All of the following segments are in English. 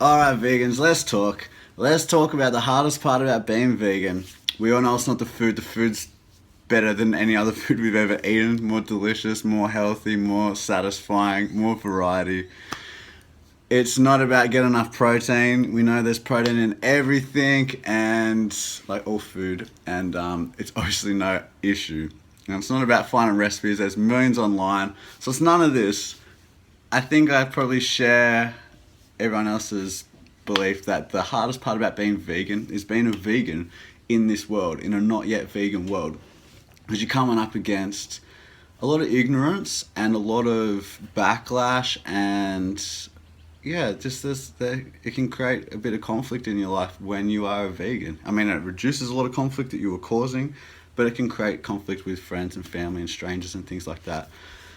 All right, vegans, let's talk. Let's talk about the hardest part about being vegan. We all know it's not the food. The food's better than any other food we've ever eaten. More delicious, more healthy, more satisfying, more variety. It's not about getting enough protein. We know there's protein in everything and like all food, and it's obviously no issue. And it's not about finding recipes. There's millions online, so it's none of this. I think I probably share everyone else's belief that the hardest part about being vegan is being a vegan in this world, in a not yet vegan world. Because you're coming up against a lot of ignorance and a lot of backlash, and yeah, just it can create a bit of conflict in your life when you are a vegan. I mean, it reduces a lot of conflict that you were causing, but it can create conflict with friends and family and strangers and things like that.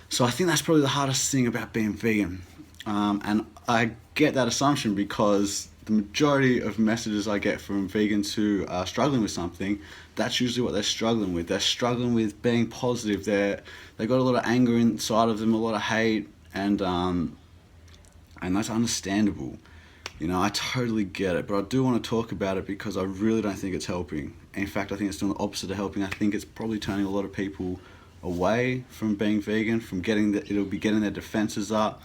So I think that's probably the hardest thing about being vegan. And I get that assumption because the majority of messages I get from vegans who are struggling with something, that's usually what they're struggling with. They're struggling with being positive. They got a lot of anger inside of them, a lot of hate, and that's understandable. You know, I totally get it, but I do want to talk about it because I really don't think it's helping. In fact, I think it's doing the opposite of helping. I think it's probably turning a lot of people away from being vegan, from it'll be getting their defenses up,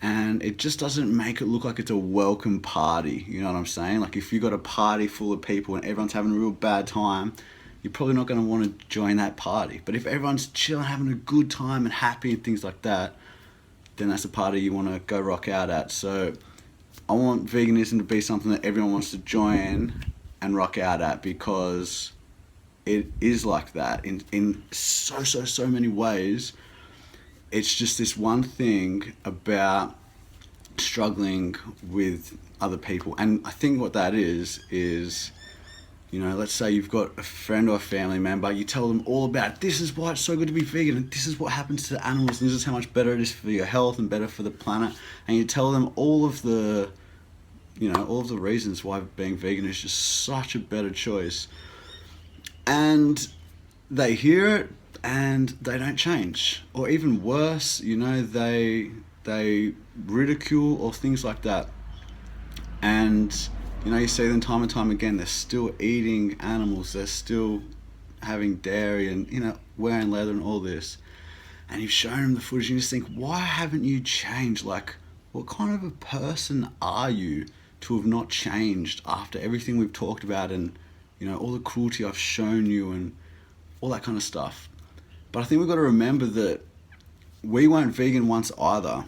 and it just doesn't make it look like it's a welcome party. You know what I'm saying? Like if you got a party full of people and everyone's having a real bad time, you're probably not going to want to join that party. But if everyone's chilling, having a good time and happy and things like that, then that's a party you want to go rock out at. So I want veganism to be something that everyone wants to join and rock out at because it is like that in so many ways. It's just this one thing about struggling with other people. And I think what that is, you know, let's say you've got a friend or a family member, you tell them all about this is why it's so good to be vegan, and this is what happens to the animals, and this is how much better it is for your health and better for the planet, and you tell them all of the, you know, all of the reasons why being vegan is just such a better choice. And they hear it and they don't change. Or even worse, you know, they ridicule or things like that. And you know, you see them time and time again, they're still eating animals, they're still having dairy and, you know, wearing leather and all this. And you've shown them the footage and you just think, why haven't you changed? Like, what kind of a person are you to have not changed after everything we've talked about and, you know, all the cruelty I've shown you and all that kind of stuff. But I think we've got to remember that we weren't vegan once either.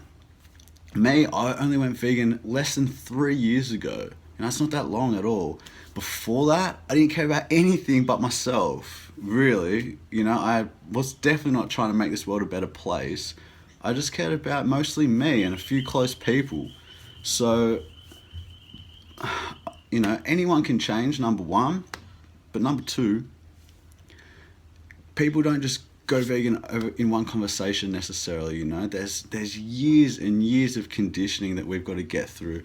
Me, I only went vegan less than 3 years ago. And that's not that long at all. Before that, I didn't care about anything but myself. Really, you know, I was definitely not trying to make this world a better place. I just cared about mostly me and a few close people. So, you know, anyone can change, number one. But number two, people don't just go vegan in one conversation necessarily, you know. There's years and years of conditioning that we've got to get through.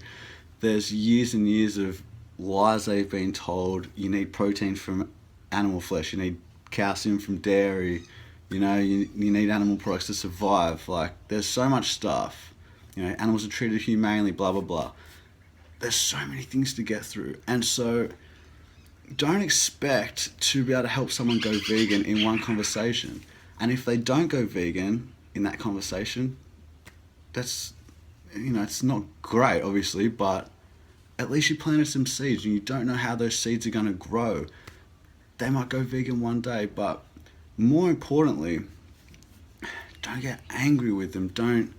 There's years and years of lies they've been told. You need protein from animal flesh, you need calcium from dairy, you know, you need animal products to survive. Like, there's so much stuff. You know, animals are treated humanely, blah, blah, blah. There's so many things to get through. And so don't expect to be able to help someone go vegan in one conversation. And if they don't go vegan in that conversation, that's, you know, it's not great, obviously, but at least you planted some seeds and you don't know how those seeds are going to grow. They might go vegan one day, but more importantly, don't get angry with them. Don't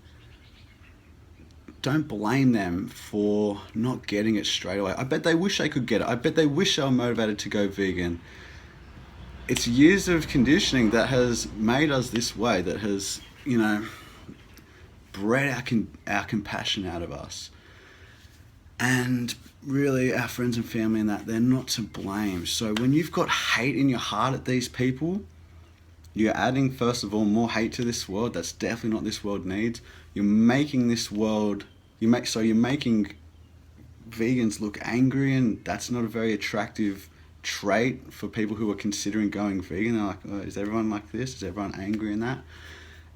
blame them for not getting it straight away. I bet they wish they could get it. I bet they wish they were motivated to go vegan. It's years of conditioning that has made us this way, that has, you know, bred our compassion out of us. And really, our friends and family and that, they're not to blame. So when you've got hate in your heart at these people, you're adding, first of all, more hate to this world. That's definitely not what this world needs. You're making this world, you're making vegans look angry, and that's not a very attractive trait for people who are considering going vegan. They're like, oh, is everyone like this? Is everyone angry and that?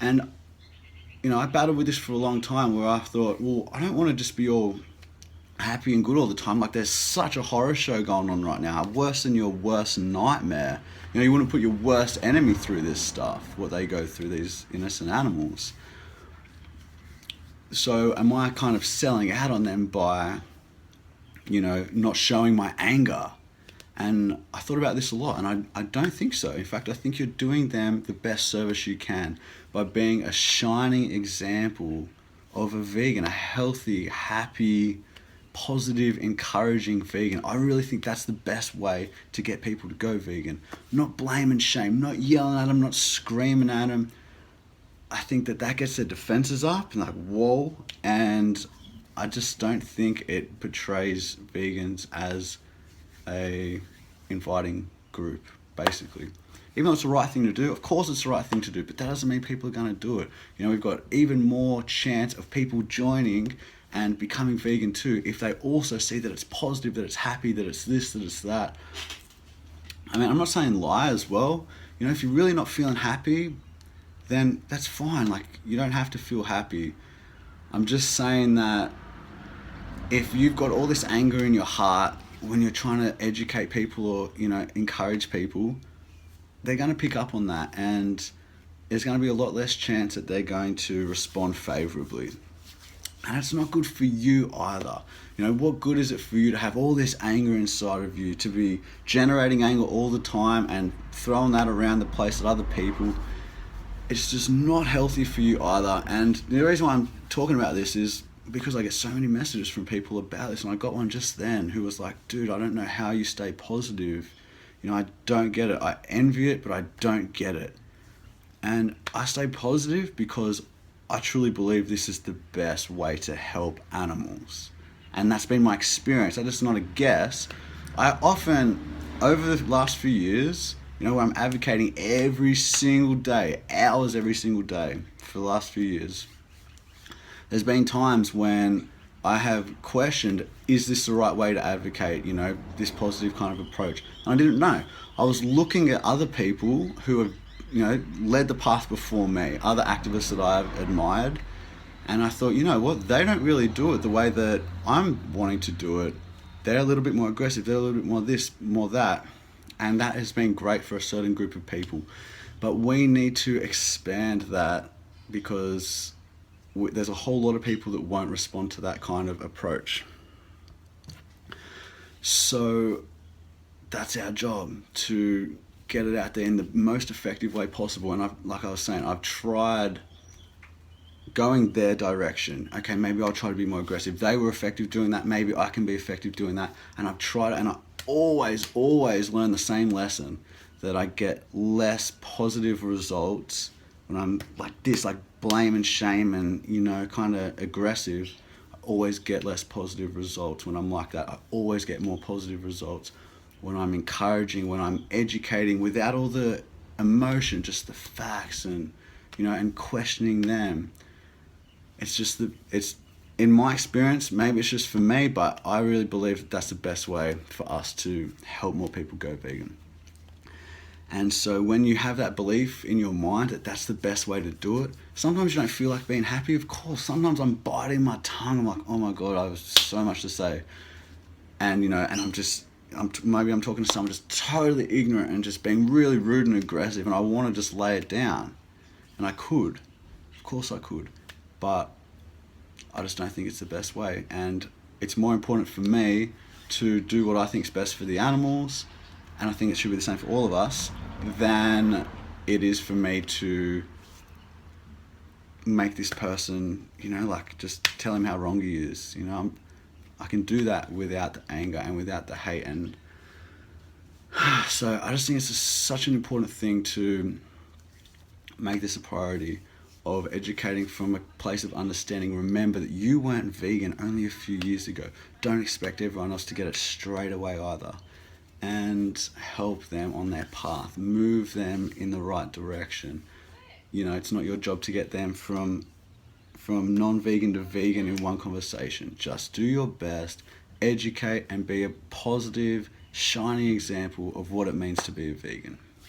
And, you know, I battled with this for a long time where I thought, well, I don't want to just be all happy and good all the time. Like there's such a horror show going on right now, worse than your worst nightmare. You know, you wouldn't put your worst enemy through this stuff, what they go through, these innocent animals. So am I kind of selling out on them by, you know, not showing my anger? And I thought about this a lot, and I don't think so. In fact, I think you're doing them the best service you can by being a shining example of a vegan, a healthy, happy, positive, encouraging vegan. I really think that's the best way to get people to go vegan. Not blame and shame, not yelling at them, not screaming at them. I think that gets their defenses up and like, whoa. And I just don't think it portrays vegans as a inviting group, basically. Even though it's the right thing to do, of course it's the right thing to do, but that doesn't mean people are going to do it. You know, we've got even more chance of people joining and becoming vegan too if they also see that it's positive, that it's happy, that it's this, that it's that. I mean, I'm not saying lie as well. You know, if you're really not feeling happy, then that's fine. Like, you don't have to feel happy. I'm just saying that if you've got all this anger in your heart when you're trying to educate people or, you know, encourage people, they're going to pick up on that, and there's going to be a lot less chance that they're going to respond favorably. And it's not good for you either. You know, what good is it for you to have all this anger inside of you, to be generating anger all the time and throwing that around the place at other people? It's just not healthy for you either. And the reason why I'm talking about this is because I get so many messages from people about this, and I got one just then who was like, dude, I don't know how you stay positive. You know, I don't get it. I envy it, but I don't get it. And I stay positive because I truly believe this is the best way to help animals. And that's been my experience. That is not a guess. I often, over the last few years, you know, I'm advocating every single day, hours every single day for the last few years. There's been times when I have questioned, is this the right way to advocate, you know, this positive kind of approach? And I didn't know. I was looking at other people who have, you know, led the path before me, other activists that I've admired. And I thought, you know what, they don't really do it the way that I'm wanting to do it. They're a little bit more aggressive. They're a little bit more this, more that. And that has been great for a certain group of people. But we need to expand that because there's a whole lot of people that won't respond to that kind of approach. So that's our job, to get it out there in the most effective way possible. And like I was saying, I've tried going their direction. Okay, maybe I'll try to be more aggressive. They were effective doing that. Maybe I can be effective doing that. And I've tried it, and I always learn the same lesson, that I get less positive results when I'm like this, like blame and shame and, you know, kind of aggressive. I always get less positive results when I'm like that. I always get more positive results when I'm encouraging, when I'm educating without all the emotion, just the facts and, you know, and questioning them. It's just it's in my experience, maybe it's just for me, but I really believe that that's the best way for us to help more people go vegan. And so when you have that belief in your mind that that's the best way to do it, sometimes you don't feel like being happy, of course. Sometimes I'm biting my tongue. I'm like, oh my God, I have so much to say. And, you know, and maybe I'm talking to someone just totally ignorant and just being really rude and aggressive, and I want to just lay it down. And I could. Of course I could. But I just don't think it's the best way. And it's more important for me to do what I think is best for the animals, and I think it should be the same for all of us, than it is for me to make this person, you know, like just tell him how wrong he is. You know, I can do that without the anger and without the hate. And so I just think it's such an important thing to make this a priority of educating from a place of understanding. Remember that you weren't vegan only a few years ago. Don't expect everyone else to get it straight away either. And help them on their path, move them in the right direction. You know, it's not your job to get them from non-vegan to vegan in one conversation. Just do your best, educate, and be a positive, shining example of what it means to be a vegan.